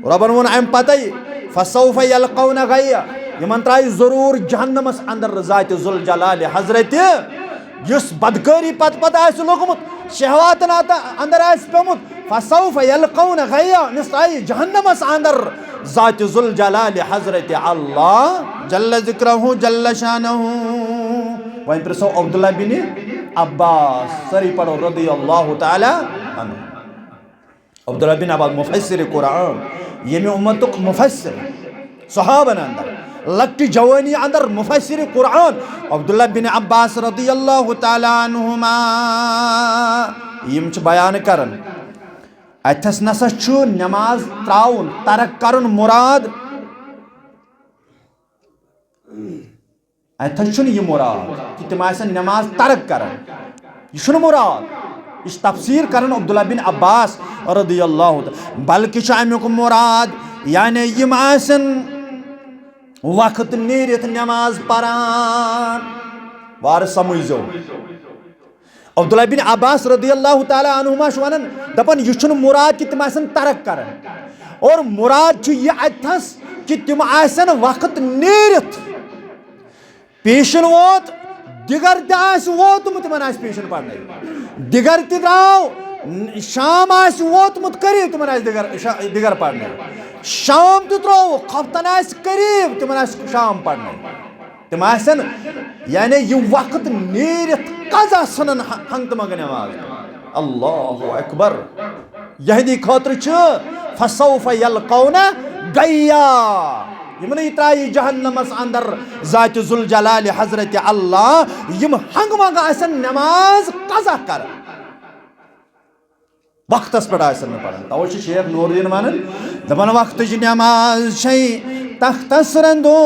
रबन वोन अम पत फसौफ यलकौन गय्या यमन त्राय जरूर जहन्नमस अंदर ज़ात जुल जलाल हजरत युस बदकारी पत पत आसि लोगमुत शहवातन अंदर आसि पेमुत फसौफ यलकौन गय्या अमिस त्राय जहन्नमस अंदर ज़ात जुल जलाल हजरत अल्लाह जल्ल ज़िक्रहु जल्ल शानहु। वहीं प्रिसो अब्दुल्ला बिन अब्बास सरी पढ़ो रदियल्लाहु ताला अन्हु। अब्दुल्ला बिन अब्बास मुफस्सिर कुरान यमी उम्मतुक मुफस्सिर सहाबन अंदर लक्टी जवानी अंदर मुफस्सिर कुरान अब्दुल्ला बिन अब्बास रदियल्लाहु ताला अन्हुमा यम छ बयान करन अथस नसा छु नमाज त्राउन तरक करन मुराद अथस छु यह मुराद कि तिम आसन नमाज तरक करन यह मुराद इस तफसीर करन अब्दुल्ला बिन अब्बास रदियल्लाहु बल्कि अमुक मुराद यानी यम आसन वक्त नीरित नमाज परान वार समझो। अब्दुल्ला बिन अब्बास रदियल्लाहु ताला अन्हुमा वनान दपन यह मुराद कि तिम आसन तरक करन और मुराद यह अथस कि तिम आसन वक्त नीरित पेशन वोत दिगर तोतमुत तिमन पेशन पढ़ने दिगर द्राव शाम वोतमुत करीब तिमन दिगर पढ़ने शाम त्रो खफ्तन करीब तिमन शाम पढ़ने तिम यानी यह वक्त नीरित कजा सनन हंग मग नमाज अल्लाहु अकबर यहदी खतर फसौफ यलकौन गय्या यमन त्राई जहन्नमस अंदर ज़ात जुल जलाल हजरत अल्लाह यम हंग मंग आसन नमाज कजा कर वक्तस पे आसन पढ़न तव शेख नूरुद्दीन वन दपन वक्त नमाज तख्तस रंदो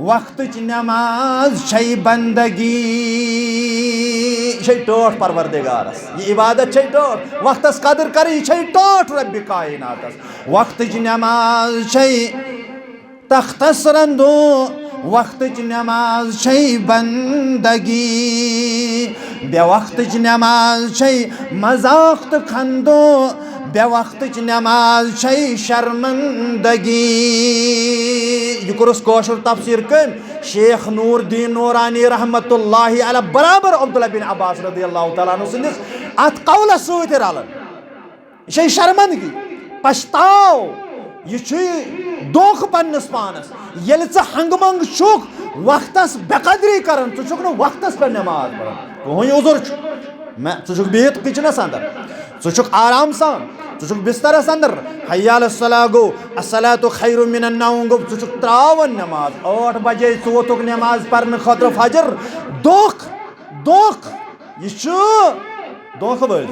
वक्त नमाज बंदगी टोट परवरदिगारस ये इबादत टोट वक्तस कदर कर टोट रब्बि कायनातस वक्त नमाज तख्तस रंदो वक्त नमाज बंदगी बे वक्त नमाज मजाक खंदो बे वक्त नमाज शर्मंदगी यह कोरस कौशर तफसीर कम शेख नूरुद्दीन नूरानी रहमतुल्लाहि अलैह बराबर अब्दुल्ला बिन अब्बास रदियल्लाहु ताला अन्हु सिंदिस अत कौलस सत रलन यह शर्मंदगी पछताव यह दोख पन्नस पानस ये हंगमंग छुक वक्तस बेकदरी कर वक्तस पे नमाज पढ़ान उजुर चुक बिहित किचनस अंदर चुक आराम सान चुक बिस्तरस अंदर हय्याल सला गो अस्सलातु खैरु मिनन नौम गो चुक त्रावन नमाज 8 बजे वोतुक नमाज पढ़ने खतर फजर दोख दोख यह दोख बज